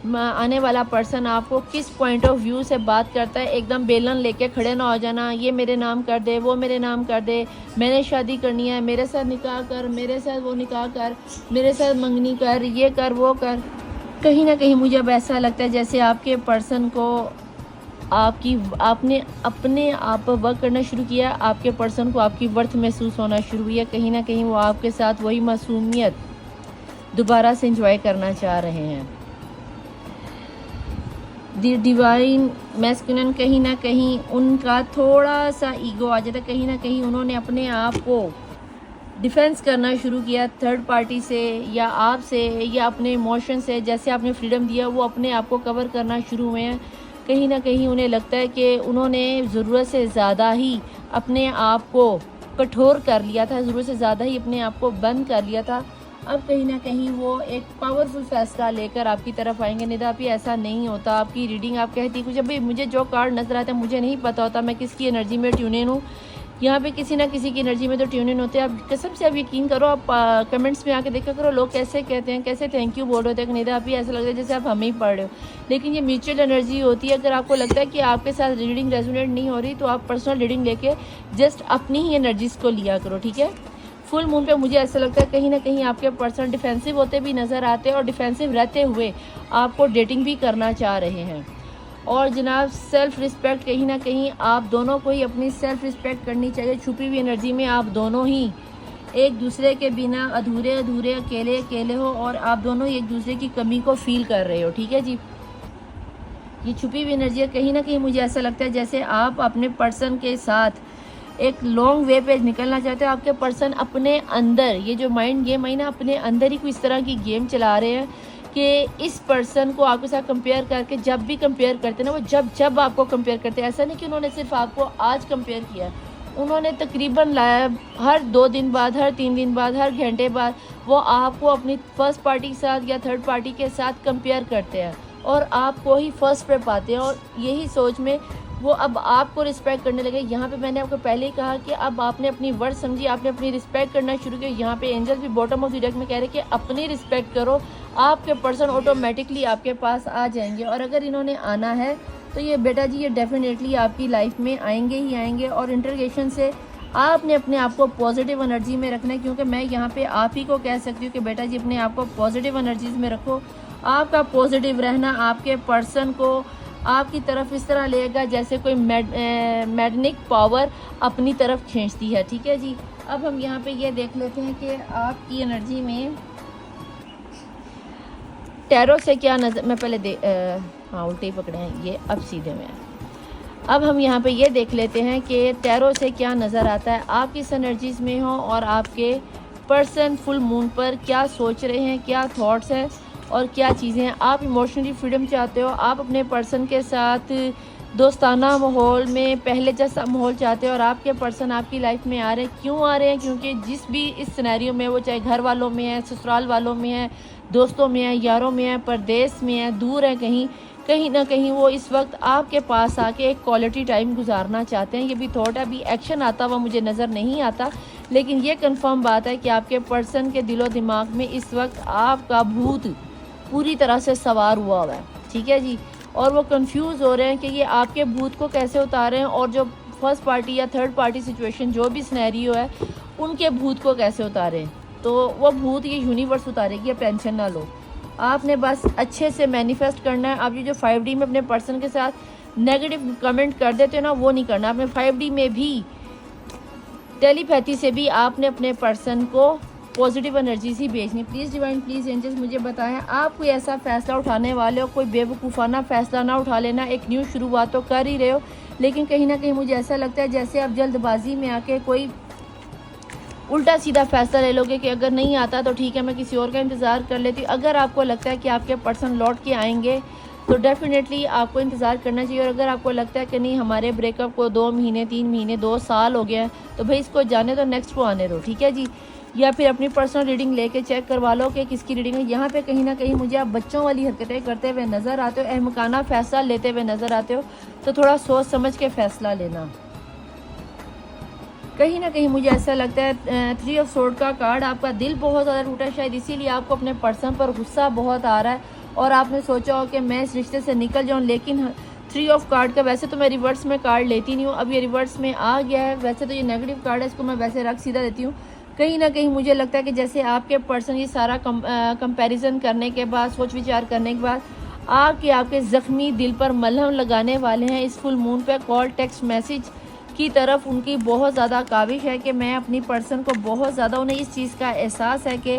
आने वाला पर्सन आपको किस पॉइंट ऑफ व्यू से बात करता है। एकदम बेलन लेके खड़े ना हो जाना, ये मेरे नाम कर दे, वो मेरे नाम कर दे, मैंने शादी करनी है, मेरे साथ निकाह कर, मेरे साथ वो निकाह कर, मेरे साथ मंगनी कर, ये कर वो कर। कहीं ना कहीं मुझे अब ऐसा लगता है जैसे आपके पर्सन को आपने अपने आप पर वर्क करना शुरू किया। आपके पर्सन को आपकी वर्थ महसूस होना शुरू हुई है। कहीं ना कहीं वो आपके साथ वही मासूमियत दोबारा से एंजॉय करना चाह रहे हैं। डिवाइन मैस्कुलिन, कहीं ना कहीं उनका थोड़ा सा ईगो आ जाता है। कहीं ना कहीं उन्होंने अपने आप को डिफेंस करना शुरू किया थर्ड पार्टी से या आपसे या अपने इमोशन से। जैसे आपने फ्रीडम दिया वो अपने आप को कवर करना शुरू हुए हैं। कहीं ना कहीं उन्हें लगता है कि उन्होंने ज़रूरत से ज़्यादा ही अपने आप को कठोर कर लिया था, ज़रूरत से ज़्यादा ही अपने आप को बंद कर लिया था। अब कहीं ना कहीं वो एक पावरफुल फैसला लेकर आपकी तरफ आएंगे। निदापी ऐसा नहीं होता। आपकी रीडिंग आप कहती कुछ, भाई मुझे जो कार्ड नज़र आता है मुझे नहीं पता होता मैं किसकी एनर्जी में ट्यून इन हूँ। यहाँ पे किसी ना किसी की एनर्जी में तो ट्यून इन होते हैं। आप कसम से आप यकीन करो, आप कमेंट्स में आके देखा करो लोग कैसे कहते हैं, कैसे थैंक यू बोल रहे थे, नहीं तो आप ही ऐसा लग रहा है जैसे आप हमें ही पढ़ रहे हो। लेकिन ये म्यूचुअल एनर्जी होती है। अगर आपको लगता है कि आपके साथ रीडिंग रेजोनेट नहीं हो रही तो आप पर्सनल रीडिंग लेके जस्ट अपनी ही एनर्जीज़ को लिया करो, ठीक है। फुल मून पे मुझे ऐसा लगता है कहीं ना कहीं आपके पर्सन डिफेंसिव होते भी नज़र आते हैं और डिफेंसिव रहते हुए आपको डेटिंग भी करना चाह रहे हैं। और जनाब सेल्फ़ रिस्पेक्ट, कहीं ना कहीं आप दोनों को ही अपनी सेल्फ़ रिस्पेक्ट करनी चाहिए। छुपी हुई एनर्जी में आप दोनों ही एक दूसरे के बिना अधूरे अधूरे अकेले अकेले हो और आप दोनों ही एक दूसरे की कमी को फील कर रहे हो, ठीक है जी। ये छुपी हुई एनर्जी है। कहीं ना कहीं मुझे ऐसा लगता है जैसे आप अपने पर्सन के साथ एक लॉन्ग वे पे निकलना चाहते हो। आपके पर्सन अपने अंदर ये जो माइंड गेम है ना, अपने अंदर ही कोई इस तरह की गेम चला रहे हैं कि इस पर्सन को आपके साथ कंपेयर करके, जब भी कंपेयर करते हैं ना, वो जब आपको कंपेयर करते हैं। ऐसा नहीं कि उन्होंने सिर्फ आपको आज कंपेयर किया, उन्होंने तकरीबन लाया हर 2 दिन बाद, हर 3 दिन बाद, हर घंटे बाद वो आपको अपनी फर्स्ट पार्टी के साथ या थर्ड पार्टी के साथ कंपेयर करते हैं और आपको ही फर्स्ट पे पाते हैं। और यही सोच में वो अब आपको रिस्पेक्ट करने लगे। यहाँ पे मैंने आपको पहले ही कहा कि अब आपने अपनी वर्ड समझी, आपने अपनी रिस्पेक्ट करना शुरू किया। यहाँ पे एंजल्स भी बॉटम ऑफ द डेक में कह रहे हैं कि अपनी रिस्पेक्ट करो, आपके पर्सन ऑटोमेटिकली आपके पास आ जाएंगे। और अगर इन्होंने आना है तो ये बेटा जी ये डेफिनेटली आपकी लाइफ में आएंगे ही आएंगे। और इंटरगेशन से आपने अपने आप को पॉजिटिव एनर्जी में रखना है, क्योंकि मैं यहाँ पे आप ही को कह सकती हूँ कि बेटा जी अपने आप को पॉजिटिव एनर्जीज में रखो। आपका पॉजिटिव रहना आपके पर्सन को आपकी तरफ इस तरह लेगा जैसे कोई मैग्नेटिक पावर अपनी तरफ खींचती है, ठीक है जी। अब हम यहाँ पे ये देख लेते हैं कि आपकी एनर्जी में टैरो से क्या नज़र, मैं पहले हाँ उल्टे ही पकड़े हैं ये, अब सीधे में। अब हम यहाँ पे ये देख लेते हैं कि टैरो से क्या नज़र आता है, आप किस एनर्जीज़ में हो और आपके पर्सन फुल मून पर क्या सोच रहे हैं, क्या थॉट्स हैं और क्या चीज़ें हैं। आप इमोशनली फ्रीडम चाहते हो, आप अपने पर्सन के साथ दोस्ताना माहौल में पहले जैसा माहौल चाहते हो और आपके पर्सन आपकी लाइफ में आ रहे हैं। क्यों आ रहे हैं? क्योंकि जिस भी इस सिनेरियो में, वो चाहे घर वालों में है, ससुराल वालों में है, दोस्तों में है, यारों में है, परदेश में है, दूर है, कहीं ना कहीं वो इस वक्त आपके पास आके एक क्वालिटी टाइम गुजारना चाहते हैं। ये भी थॉट है, अभी एक्शन आता हुआ मुझे नज़र नहीं आता, लेकिन ये कंफर्म बात है कि आपके पर्सन के दिलो दिमाग में इस वक्त आपका भूत पूरी तरह से सवार हुआ है, ठीक है जी। और वो कंफ्यूज हो रहे हैं कि ये आपके भूत को कैसे उतारें और जो फर्स्ट पार्टी या थर्ड पार्टी सिचुएशन जो भी सिनेरियो है उनके भूत को कैसे उतारें। तो वो भूत ये यूनिवर्स उतारेगी, आप टेंशन ना लो। आपने बस अच्छे से मैनिफेस्ट करना है। आप ये जो 5D में अपने पर्सन के साथ नेगेटिव कमेंट कर देते हो ना, वो नहीं करना। आपने 5D में भी टेलीपैथी से भी आपने अपने पर्सन को पॉजिटिव एनर्जीज ही भेजनी। प्लीज़ डिवाइन, प्लीज़ एंजल्स मुझे बताएं आप कोई ऐसा फ़ैसला उठाने वाले हो, कोई बेवकूफ़ाना फ़ैसला ना उठा लेना। एक न्यू शुरुआत तो कर ही रहे हो, लेकिन कहीं ना कहीं मुझे ऐसा लगता है जैसे आप जल्दबाजी में आके कोई उल्टा सीधा फ़ैसला ले लोगे कि अगर नहीं आता तो ठीक है मैं किसी और का इंतज़ार कर लेती हूँ। अगर आपको लगता है कि आपके पर्सन लौट के आएंगे तो डेफिनेटली आपको इंतज़ार करना चाहिए। और अगर आपको लगता है कि नहीं हमारे ब्रेकअप को 2 महीने 3 महीने 2 साल हो गया है तो भाई इसको जाने दो, नेक्स्ट को आने दो, ठीक है जी। या फिर अपनी पर्सनल रीडिंग लेके चेक करवा लो कि किसकी रीडिंग है। यहाँ पे कहीं ना कहीं मुझे आप बच्चों वाली हरकतें करते हुए नज़र आते हो, अहमकाना फ़ैसला लेते हुए नज़र आते हो, तो थोड़ा सोच समझ के फ़ैसला लेना। कहीं ना कहीं मुझे ऐसा लगता है 3 ऑफ सोर्ड का कार्ड, आपका दिल बहुत ज़्यादा टूटा है, शायद इसीलिए आपको अपने पर्सन पर गुस्सा बहुत आ रहा है और आपने सोचा हो कि मैं इस रिश्ते से निकल जाऊँ। लेकिन 3 ऑफ कार्ड का वैसे तो मैं रिवर्स में कार्ड लेती नहीं हूँ, अब ये रिवर्स में आ गया है। वैसे तो ये नेगेटिव कार्ड है, इसको मैं वैसे रख सीधा देती हूँ। कहीं ना कहीं मुझे लगता है कि जैसे आपके पर्सन ये सारा कंपैरिजन करने के बाद, सोच विचार करने के बाद आपके ज़ख्मी दिल पर मलहम लगाने वाले हैं। इस फुल मून पे कॉल टेक्स्ट मैसेज की तरफ उनकी बहुत ज़्यादा काविश है कि मैं अपनी पर्सन को बहुत ज़्यादा, उन्हें इस चीज़ का एहसास है कि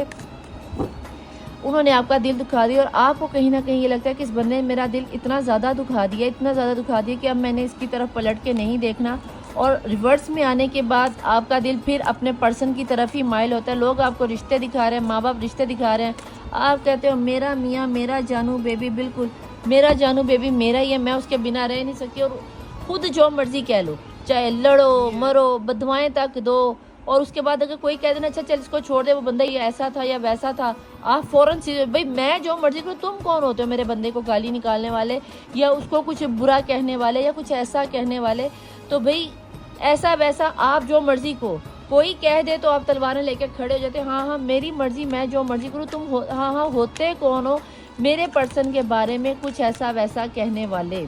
उन्होंने आपका दिल दुखा दिया और आपको कहीं ना कहीं ये लगता है कि इस बंदे ने मेरा दिल इतना ज़्यादा दुखा दिया, इतना ज़्यादा दुखा दिया कि अब मैंने इसकी तरफ पलट के नहीं देखना। और रिवर्स में आने के बाद आपका दिल फिर अपने पर्सन की तरफ ही माइल होता है। लोग आपको रिश्ते दिखा रहे हैं, माँ बाप रिश्ते दिखा रहे हैं, आप कहते हो मेरा मियाँ, मेरा जानू बेबी, बिल्कुल मेरा जानू बेबी मेरा ही है, मैं उसके बिना रह नहीं सकती। और खुद जो मर्ज़ी कह लो, चाहे लड़ो मरो, बदवाएँ तक दो, और उसके बाद अगर कोई कह देना अच्छा चल इसको छोड़ दे, वो बंदा ये ऐसा था या वैसा था, आप फ़ौरन से भाई मैं जो मर्जी करूँ, तुम कौन होते हो मेरे बंदे को गाली निकालने वाले या उसको कुछ बुरा कहने वाले या कुछ ऐसा कहने वाले। तो भाई ऐसा वैसा आप जो मर्जी को कोई कह दे तो आप तलवारें लेकर खड़े हो जाते, हाँ हाँ मेरी मर्जी, मैं जो मर्जी करूँ, तुम हाँ हाँ होते कौन हो मेरे पर्सन के बारे में कुछ ऐसा वैसा कहने वाले।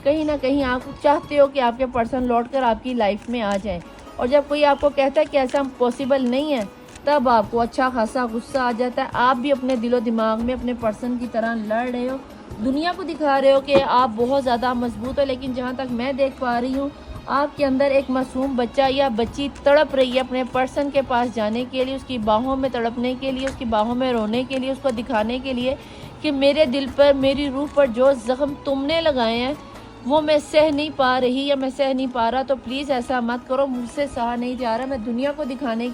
कहीं ना कहीं आप चाहते हो कि आपके पर्सन लौट कर आपकी लाइफ में आ जाए, और जब कोई आपको कहता है कि ऐसा पॉसिबल नहीं है, तब आपको अच्छा खासा गुस्सा आ जाता है। आप भी अपने दिलो दिमाग में अपने पर्सन की तरह लड़ रहे हो, दुनिया को दिखा रहे हो कि आप बहुत ज़्यादा मजबूत हो, लेकिन जहाँ तक मैं देख पा रही हूँ आपके अंदर एक मासूम बच्चा या बच्ची तड़प रही है अपने पर्सन के पास जाने के लिए, उसकी बाहों में तड़पने के लिए, उसकी बाहों में रोने के लिए, उसको दिखाने के लिए कि मेरे दिल पर, मेरी रूह पर जो ज़ख्म तुमने लगाए हैं वो मैं सह नहीं पा रही या मैं सह नहीं पा रहा, तो प्लीज़ ऐसा मत करो, मुझसे सहा नहीं जा रहा। मैं दुनिया को दिखाने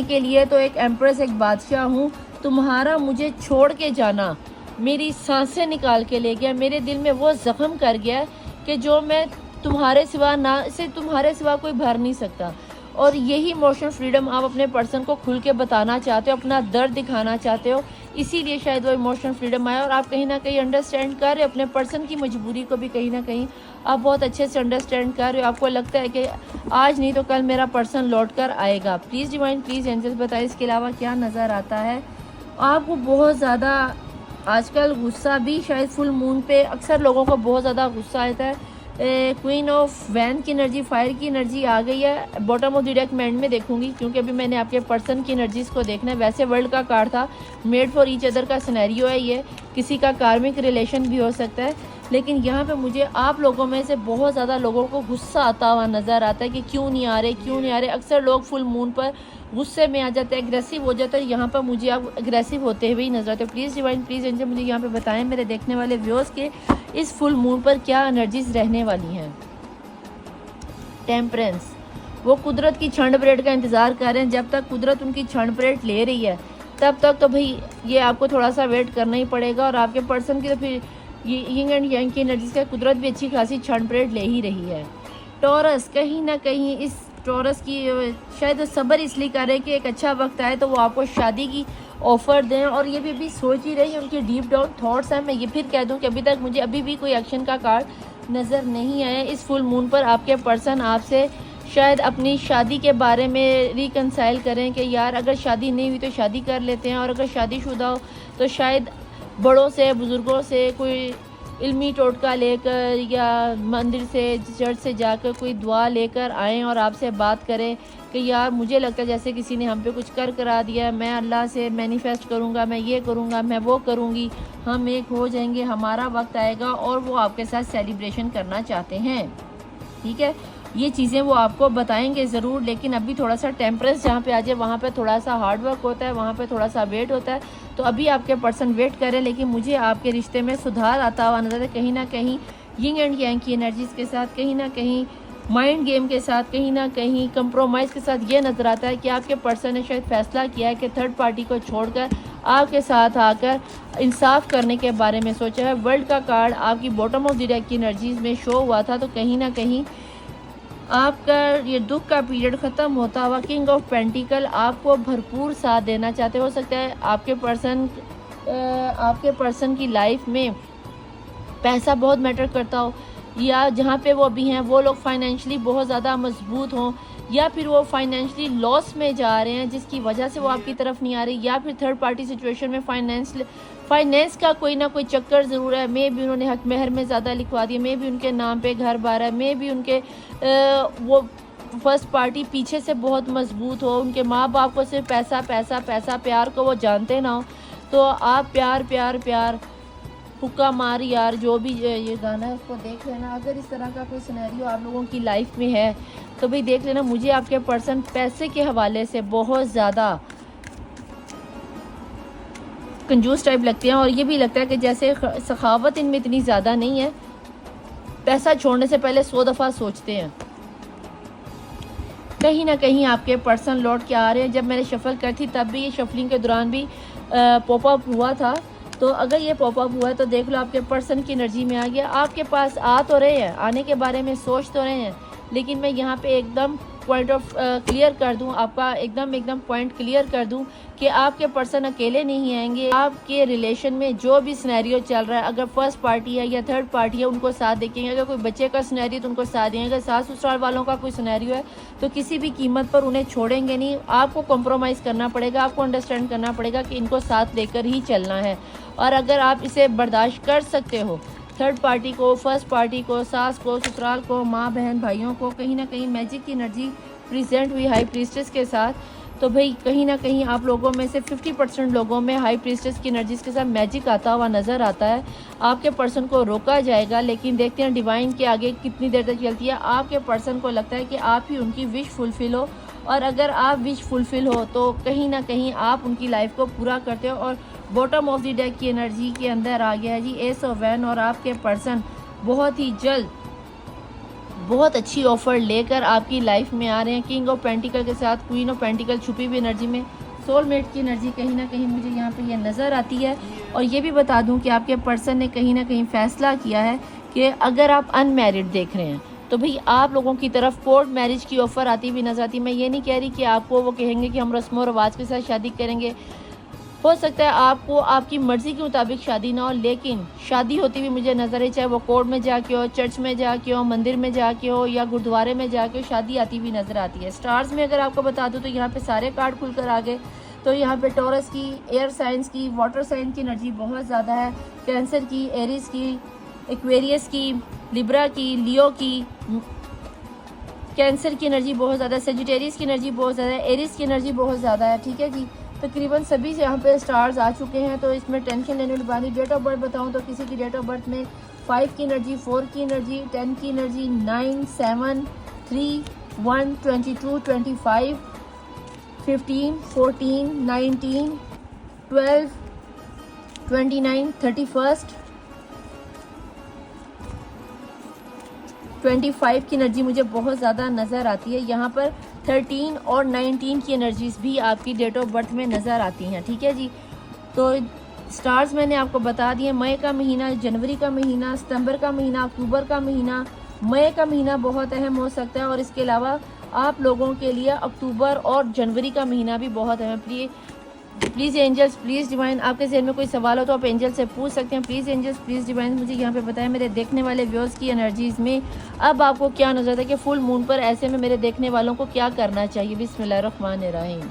के लिए तो एक एम्प्रेस, एक बादशाह हूँ। तुम्हारा मुझे छोड़ के जाना मेरी सांसें निकाल के ले गया, मेरे दिल में वो ज़ख्म कर गया कि जो मैं तुम्हारे सिवा कोई भर नहीं सकता। और यही इमोशनल फ्रीडम आप अपने पर्सन को खुल के बताना चाहते हो, अपना दर्द दिखाना चाहते हो, इसीलिए शायद वो इमोशनल फ्रीडम आया। और आप कहीं ना कहीं अंडरस्टैंड कर रहे हो अपने पर्सन की मजबूरी को भी, कहीं ना कहीं आप बहुत अच्छे से अंडरस्टैंड कर रहे हो। आपको लगता है कि आज नहीं तो कल मेरा पर्सन लौट कर आएगा। प्लीज़ डिवाइन, प्लीज़ एंजल्स बताइए इसके अलावा क्या नज़र आता है आपको। बहुत ज़्यादा आजकल गुस्सा भी शायद फुल मून पे अक्सर लोगों को बहुत ज़्यादा गुस्सा आता है। क्वीन ऑफ वैन की एनर्जी, फायर की एनर्जी आ गई है। बॉटम ऑफ द डेक मैं एंड में देखूंगी, क्योंकि अभी मैंने आपके पर्सन की एनर्जीज को देखना है। वैसे वर्ल्ड का कार्ड था, मेड फॉर ईच अदर का सिनेरियो है, ये किसी का कार्मिक रिलेशन भी हो सकता है, लेकिन यहाँ पे मुझे आप लोगों में से बहुत ज़्यादा लोगों को गुस्सा आता हुआ नज़र आता है कि क्यों नहीं आ रहे। अक्सर लोग फुल मून पर गुस्से में आ जाते हैं, एग्रेसिव हो जाते हैं। यहाँ पर मुझे आप एग्रेसिव होते हुए ही नजर आते हो। प्लीज़ डिवाइन, प्लीज़ एंजल मुझे यहाँ पे बताएं मेरे देखने वाले व्यूअर्स के इस फुल मून पर क्या एनर्जीज रहने वाली हैं। टेम्परेंस, वो कुदरत की क्षण परेड का इंतज़ार कर रहे हैं। जब तक कुदरत उनकी क्षण परेड ले रही है तब तक तो भाई ये आपको थोड़ा सा वेट करना ही पड़ेगा। और आपके पर्सन की तो फिर ये यिंग एंड यांग की एनर्जीज का कुदरत भी अच्छी खासी क्षण परेड ले ही रही है। टॉरस, कहीं ना कहीं इस टॉरस की शायद सब्र इसलिए कर रहे हैं कि एक अच्छा वक्त आए तो वो आपको शादी की ऑफ़र दें, और ये भी अभी सोच ही रही है, उनके डीप डाउन थॉट्स हैं। मैं ये फिर कह दूं कि अभी तक मुझे अभी भी कोई एक्शन का कार्ड नज़र नहीं आया। इस फुल मून पर आपके पर्सन आपसे शायद अपनी शादी के बारे में रिकनसाइल करें कि यार अगर शादी नहीं हुई तो शादी कर लेते हैं, और अगर शादीशुदा हो तो शायद बड़ों से, बुज़ुर्गों से कोई इल्मी टोटका लेकर या मंदिर से, चर्च से जाकर कोई दुआ लेकर आएँ और आपसे बात करें कि यार मुझे लगता है जैसे किसी ने हम पे कुछ कर करा दिया है, मैं अल्लाह से मैनिफेस्ट करूँगा, मैं ये करूँगा, मैं वो करूँगी, हम एक हो जाएंगे, हमारा वक्त आएगा। और वो आपके साथ सेलिब्रेशन करना चाहते हैं, ठीक है। ये चीज़ें वो आपको बताएंगे ज़रूर, लेकिन अभी थोड़ा सा टेम्परेंस जहाँ पे आ जाए वहाँ पे थोड़ा सा हार्ड वर्क होता है, वहाँ पे थोड़ा सा वेट होता है। तो अभी आपके पर्सन वेट करें, लेकिन मुझे आपके रिश्ते में सुधार आता हुआ नजर है। कहीं ना कहीं यिंग एंड यांग की एनर्जीज के साथ, कहीं ना कहीं माइंड गेम के साथ, कहीं ना कहीं कंप्रोमाइज़ के साथ ये नज़र आता है कि आपके पर्सन ने शायद फैसला किया है कि थर्ड पार्टी को छोड़कर आपके साथ आकर इंसाफ करने के बारे में सोचा है। वर्ल्ड का कार्ड आपकी बॉटम ऑफ द डेक की एनर्जीज में शो हुआ था, तो कहीं ना कहीं आपका ये दुख का पीरियड ख़त्म होता हुआ किंग ऑफ पेंटिकल आपको भरपूर साथ देना चाहते हो सकता है आपके पर्सन की लाइफ में पैसा बहुत मैटर करता हो, या जहाँ पे वो अभी हैं वो लोग फाइनेंशियली बहुत ज़्यादा मजबूत हों, या फिर वो फाइनेंशियली लॉस में जा रहे हैं जिसकी वजह से वो आपकी तरफ नहीं आ रही, या फिर थर्ड पार्टी सिचुएशन में फाइनेंस का कोई ना कोई चक्कर ज़रूर है। मे भी उन्होंने हक महर में ज़्यादा लिखवा दिया, मे भी उनके नाम पे घर बार है, मे भी उनके वो फर्स्ट पार्टी पीछे से बहुत मजबूत हो, उनके माँ बाप को सिर्फ पैसा पैसा पैसा, प्यार को वो जानते ना हो। तो आप प्यार प्यार प्यार हुक्का मार यार, जो भी ये गाना है उसको देख लेना। अगर इस तरह का कोई सिनेरियो आप लोगों की लाइफ में है तो भाई देख लेना। मुझे आपके पर्सन पैसे के हवाले से बहुत ज़्यादा कंजूस टाइप लगते हैं, और ये भी लगता है कि जैसे सखावत इनमें इतनी ज़्यादा नहीं है, पैसा छोड़ने से पहले 100 दफ़ा सोचते हैं। कहीं ना कहीं आपके पर्सन लौट के आ रहे हैं। जब मैंने शफल कर थी तब भी, ये शफलिंग के दौरान भी पॉपअप हुआ था, तो अगर ये पॉपअप हुआ है तो देख लो आपके पर्सन की एनर्जी में आ गया। आपके पास आ तो रहे हैं, आने के बारे में सोच तो रहे हैं, लेकिन मैं यहाँ पे एकदम पॉइंट ऑफ क्लियर कर दूं, आपका एकदम पॉइंट क्लियर कर दूं कि आपके पर्सन अकेले नहीं आएंगे। आपके रिलेशन में जो भी सिनेरियो चल रहा है, अगर फर्स्ट पार्टी है या थर्ड पार्टी है उनको साथ देखेंगे, अगर कोई बच्चे का सिनेरियो तो उनको साथ देंगे, अगर सास ससुराल वालों का कोई सिनेरियो है तो किसी भी कीमत पर उन्हें छोड़ेंगे नहीं। आपको कॉम्प्रोमाइज़ करना पड़ेगा, आपको अंडरस्टैंड करना पड़ेगा कि इनको साथ लेकर ही चलना है। और अगर आप इसे बर्दाश्त कर सकते हो, थर्ड पार्टी को, फर्स्ट पार्टी को, सास को, ससुराल को, माँ बहन भाइयों को, कहीं ना कहीं मैजिक की एनर्जी प्रेजेंट हुई हाई प्रीस्टेस के साथ, तो भाई कहीं ना कहीं आप लोगों में से 50% लोगों में हाई प्रीस्टेस की एनर्जीज के साथ मैजिक आता हुआ नज़र आता है। आपके पर्सन को रोका जाएगा, लेकिन देखते हैं डिवाइन के आगे कितनी देर तक चलती है। आपके पर्सन को लगता है कि आप ही उनकी विश फुलफ़िल हो, और अगर आप विश फुलफ़िल हो तो कहीं ना कहीं आप उनकी लाइफ को पूरा करते हो। और बॉटम ऑफ द डेक की एनर्जी के अंदर आ गया है जी एस ऑफ वैन, और आपके पर्सन बहुत ही जल्द बहुत अच्छी ऑफर लेकर आपकी लाइफ में आ रहे हैं। किंग ऑफ पेंटिकल के साथ क्वीन ऑफ पेंटिकल छुपी हुई एनर्जी में सोलमेट की एनर्जी कहीं ना कहीं मुझे यहाँ पे ये नज़र आती है। और ये भी बता दूँ कि आपके पर्सन ने कहीं ना कहीं फ़ैसला किया है कि अगर आप अनमैरिड देख रहे हैं तो भाई आप लोगों की तरफ कोर्ट मैरिज की ऑफ़र आती हुई नज़र आती है। मैं ये नहीं कह रही कि आपको वो कहेंगे कि हम रस्म और रवाज के साथ शादी करेंगे, हो सकता है आपको आपकी मर्ज़ी के मुताबिक शादी ना हो, लेकिन शादी होती हुई मुझे नज़र है, चाहे वो कोर्ट में जाके हो, चर्च में जाके हो, मंदिर में जाके हो या गुरुद्वारे में जाके हो, शादी आती हुई नज़र आती है। स्टार्स में अगर आपको बता दूं तो यहाँ पे सारे कार्ड खुलकर आ गए। तो यहाँ पे टॉरस की, एयर साइंस की, वाटर साइंस की एनर्जी बहुत ज़्यादा है, कैंसर की, एरिस की, एक्वेरियस की, लिब्रा की, लियो की, कैंसर की एनर्जी बहुत ज़्यादा है, सेजिटेरियस की एनर्जी बहुत ज़्यादा है, एरिस की एनर्जी बहुत ज़्यादा है। ठीक है जी, तकरीबन सभी यहाँ पे स्टार्स आ चुके हैं, तो इसमें टेंशन लेने वाली बात नहीं। डेट ऑफ बर्थ बताऊँ तो किसी की डेट ऑफ बर्थ में 5 की एनर्जी, 4 की एनर्जी, 10 की एनर्जी, 9, 7, 3, 1, 22, 25, 15, 14, 19, 12, 29, 31, 25 की एनर्जी मुझे बहुत ज़्यादा नज़र आती है। यहाँ पर 13 और 19 की एनर्जीज भी आपकी डेट ऑफ बर्थ में नज़र आती हैं। ठीक है जी, तो स्टार्स मैंने आपको बता दिए। मई का महीना, जनवरी का महीना, सितंबर का महीना, अक्टूबर का महीना, मई का महीना बहुत अहम हो सकता है, और इसके अलावा आप लोगों के लिए अक्टूबर और जनवरी का महीना भी बहुत अहम है। प्लीज़ एंजल्स, प्लीज़ डिवाइन, आपके जहन में कोई सवाल हो तो आप एंजल से पूछ सकते हैं। प्लीज़ एंजल्स, प्लीज़ डिवाइन, मुझे यहाँ पे बताएं मेरे देखने वाले व्यूअर्स की एनर्जीज़ में अब आपको क्या नज़र आता है कि फुल मून पर ऐसे में मेरे देखने वालों को क्या करना चाहिए। बिस्मिल्लाहिर्रहमानिर्रहीम।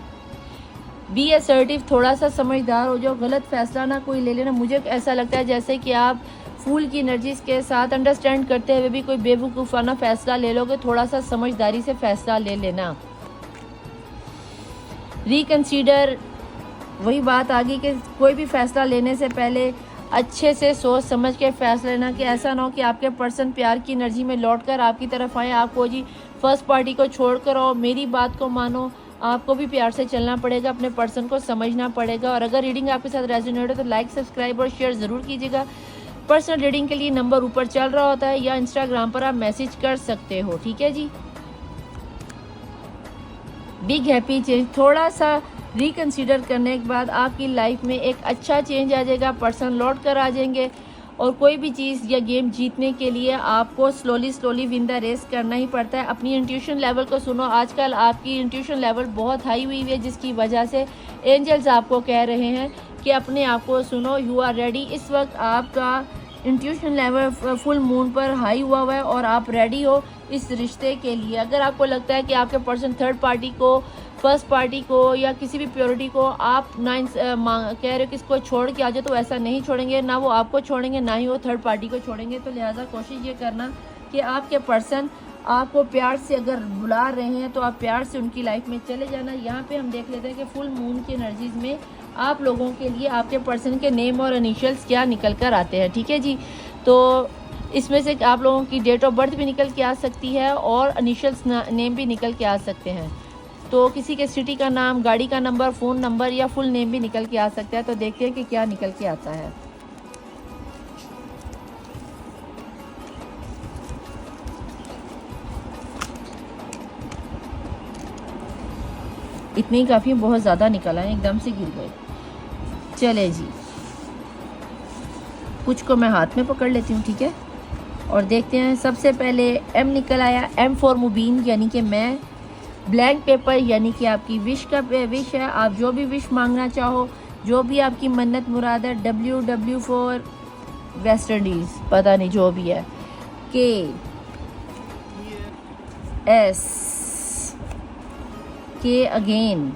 बी असर्टिव, थोड़ा सा समझदार हो जाओ, गलत फैसला ना कोई ले लेना। मुझे ऐसा लगता है जैसे कि आप फूल की एनर्जीज़ के साथ अंडरस्टैंड करते हुए भी कोई बेवकूफ़ाना फैसला ले लोगे, थोड़ा सा समझदारी से फैसला ले लेना। रिकन्सीडर, वही बात आ गई कि कोई भी फैसला लेने से पहले अच्छे से सोच समझ के फैसला लेना, कि ऐसा ना हो कि आपके पर्सन प्यार की एनर्जी में लौटकर आपकी तरफ आए, आपको जी फर्स्ट पार्टी को छोड़कर आओ। मेरी बात को मानो, आपको भी प्यार से चलना पड़ेगा, अपने पर्सन को समझना पड़ेगा। और अगर रीडिंग आपके साथ रेजोनेट हो तो लाइक, सब्सक्राइब और शेयर ज़रूर कीजिएगा। पर्सनल रीडिंग के लिए नंबर ऊपर चल रहा होता है या इंस्टाग्राम पर आप मैसेज कर सकते हो। ठीक है जी, बिग हैप्पी चेंज, थोड़ा सा रिकन्सिडर करने के बाद आपकी लाइफ में एक अच्छा चेंज आ जाएगा, पर्सन लौट कर आ जाएंगे। और कोई भी चीज़ या गेम जीतने के लिए आपको स्लोली विन द रेस करना ही पड़ता है। अपनी इंट्यूशन लेवल को सुनो, आजकल आपकी इंट्यूशन लेवल बहुत हाई हुई है, जिसकी वजह से एंजल्स आपको कह रहे हैं कि अपने आप को सुनो, यू आर रेडी। इस वक्त आपका इंट्यूशन लेवल फुल मून पर हाई हुआ है और आप रेडी हो इस रिश्ते के लिए। अगर आपको लगता है कि आपके पर्सन थर्ड पार्टी को, फर्स्ट पार्टी को या किसी भी प्योरिटी को आप कह रहे हो कि इसको छोड़ के आ जाओ, तो ऐसा नहीं छोड़ेंगे, ना वो आपको छोड़ेंगे ना ही वो थर्ड पार्टी को छोड़ेंगे। तो लिहाजा कोशिश ये करना कि आपके पर्सन आपको प्यार से अगर बुला रहे हैं तो आप प्यार से उनकी लाइफ में चले जाना। यहाँ पे हम देख लेते हैं कि फुल मून की एनर्जीज में आप लोगों के लिए आपके पर्सन के नेम और इनिशियल्स क्या निकल कर आते हैं। ठीक है जी, तो इसमें से आप लोगों की डेट ऑफ बर्थ भी निकल के आ सकती है और इनिशियल्स नेम भी निकल के आ सकते हैं। तो किसी के सिटी का नाम, गाड़ी का नंबर, फ़ोन नंबर या फुल नेम भी निकल के आ सकता है। तो देखते हैं कि क्या निकल के आता है। इतने ही काफ़ी, बहुत ज़्यादा निकला है, एकदम से गिर गए। चले जी, कुछ को मैं हाथ में पकड़ लेती हूँ, ठीक है, और देखते हैं। सबसे पहले एम निकल आया, एम फॉर मुबीन, यानी कि मैं। ब्लैंक पेपर यानी कि आपकी विश का विश है, आप जो भी विश मांगना चाहो, जो भी आपकी मन्नत मुराद है। WW फॉर वेस्ट इंडीज़, पता नहीं जो भी है। KS के अगेन,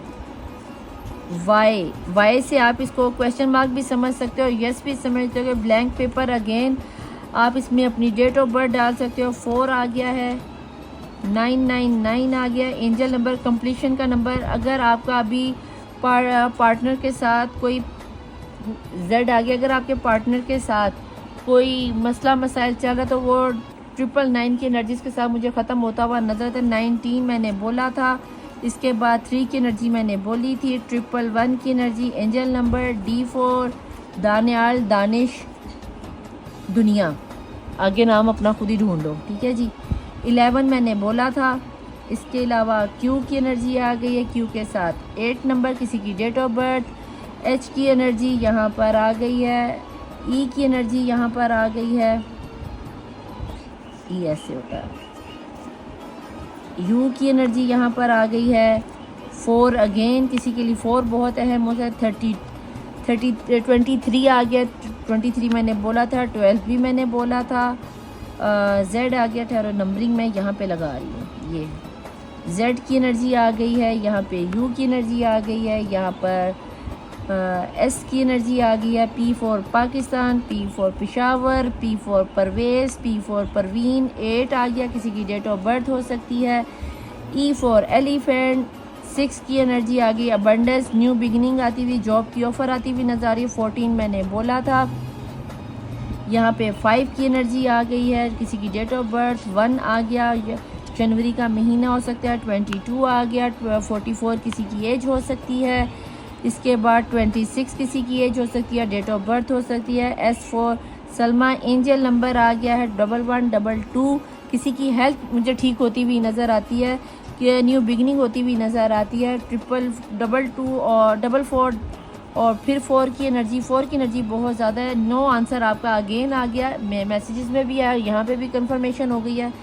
वाई से आप इसको क्वेश्चन मार्क भी समझ सकते हो, यस भी समझ सकते हो। ब्लैंक पेपर अगेन, आप इसमें अपनी डेट ऑफ बर्थ डाल सकते हो। 4 आ गया है, 999 आ गया। एंजल नंबर, कंप्लीशन का नंबर। अगर आपका अभी पार्टनर के साथ कोई Z आ गया, अगर आपके पार्टनर के साथ कोई मसला मसाइल चल रहा तो वो 999 की एनर्जीज के साथ मुझे ख़त्म होता हुआ नजर आता है। 19 मैंने बोला था, इसके बाद 3 की एनर्जी मैंने बोली थी, 111 की energy. Angel number D4 Daniyal, Danish, दुनिया, आगे नाम अपना खुद ही ढूंढो, ठीक है जी। 11 मैंने बोला था। इसके अलावा Q की एनर्जी आ गई है, Q के साथ 8 नंबर, किसी की डेट ऑफ बर्थ। H की एनर्जी यहाँ पर आ गई है, E की एनर्जी यहाँ पर आ गई है, E ऐसे होता है। U की एनर्जी यहाँ पर आ गई है। 4 अगेन, किसी के लिए 4 बहुत अहम होता है। 23 आ गया, 23 मैंने बोला था। 12 भी मैंने बोला था। Z आ गया, ठहरो नंबरिंग मैं यहाँ पे लगा रही हूँ। ये Z की एनर्जी आ गई है, यहाँ पे U की एनर्जी आ गई है, यहाँ पर S की एनर्जी आ गई है। P for Pakistan, P for Peshawar, P for Parvez, P for Parveen. 8 आ गया, किसी की डेट ऑफ बर्थ हो सकती है। E for elephant. 6 की एनर्जी आ गई, अबंडेंस, न्यू बिगिनिंग आती हुई, जॉब की ऑफ़र आती हुई नजर आ रही है। 14 मैंने बोला था। यहाँ पे 5 की एनर्जी आ गई है, किसी की डेट ऑफ बर्थ। 1 आ गया, जनवरी का महीना हो सकता है। 22 आ गया, 44 किसी की एज हो सकती है। इसके बाद 26 किसी की एज हो सकती है, डेट ऑफ बर्थ हो सकती है। S4 सलमा। एंजल नंबर आ गया है 1122, किसी की हेल्थ मुझे ठीक होती हुई नज़र आती है, कि न्यू बिगनिंग होती हुई नज़र आती है। 222 और 44 और फिर 4 की एनर्जी, 4 की एनर्जी बहुत ज़्यादा है। नो आंसर आपका अगेन आ गया, मैसेजेस में भी आया, यहाँ पे भी कंफर्मेशन हो गई है।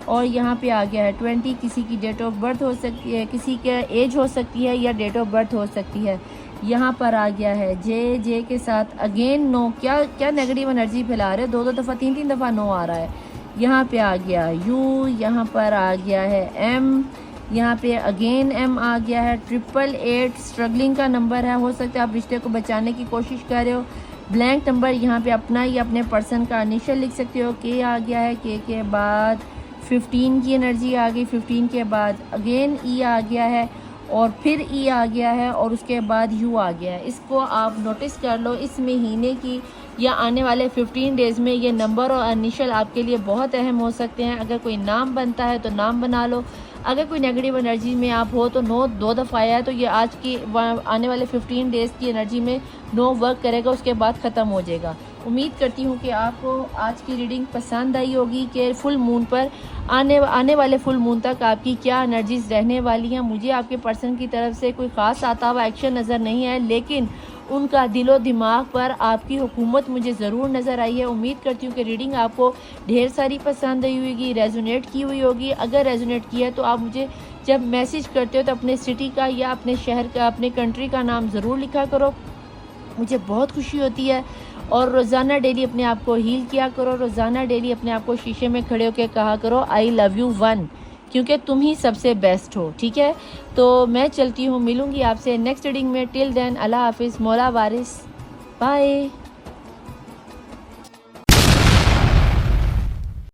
और यहाँ पे आ गया है 20, किसी की डेट ऑफ बर्थ हो सकती है, किसी के एज हो सकती है या डेट ऑफ बर्थ हो सकती है। यहाँ पर आ गया है जे के साथ अगेन नो। क्या नेगेटिव एनर्जी फैला रहे हो, 2 दफ़ा 3 दफ़ा नो आ रहा है। यहाँ पे आ गया U, यहाँ पर आ गया है M, यहाँ पे अगेन M आ गया है। 888 स्ट्रगलिंग का नंबर है, हो सकता है आप रिश्ते को बचाने की कोशिश कर रहे हो। ब्लैंक नंबर, यहाँ पे अपना या अपने पर्सन का इनिशियल लिख सकते हो। K आ गया है, K के बाद 15 की एनर्जी आ गई, 15 के बाद अगेन E आ गया है और फिर E आ गया है और उसके बाद U आ गया है। इसको आप नोटिस कर लो, इस महीने की या आने वाले 15 डेज़ में ये नंबर और इनिशियल आपके लिए बहुत अहम हो सकते हैं। अगर कोई नाम बनता है तो नाम बना लो, अगर कोई नेगेटिव एनर्जी में आप हो तो नो 2 दफ़ा आया है, तो ये आज की आने वाले 15 डेज़ की एनर्जी में नो वर्क करेगा, उसके बाद ख़त्म हो जाएगा। उम्मीद करती हूँ कि आपको आज की रीडिंग पसंद आई होगी कि फुल मून पर आने वाले फुल मून तक आपकी क्या एनर्जीज रहने वाली हैं। मुझे आपके पर्सन की तरफ से कोई ख़ास आता हुआ एक्शन नज़र नहीं है, लेकिन उनका दिलो दिमाग पर आपकी हुकूमत मुझे ज़रूर नज़र आई है। उम्मीद करती हूँ कि रीडिंग आपको ढेर सारी पसंद आई होगी, रेजोनेट की हुई होगी। अगर रेजोनेट किया है तो आप मुझे जब मैसेज करते हो तो अपने सिटी का या अपने शहर का, अपने कंट्री का नाम ज़रूर लिखा करो, मुझे बहुत खुशी होती है। और रोज़ाना डेली अपने आप को हील किया करो, रोज़ाना डेली अपने आप को शीशे में खड़े होकर कहा करो आई लव यू 1, क्योंकि तुम ही सबसे बेस्ट हो, ठीक है। तो मैं चलती हूँ, मिलूँगी आपसे नेक्स्ट रीडिंग में। टिल देन अल्लाह हाफिज़, मौला वारिस, बाय।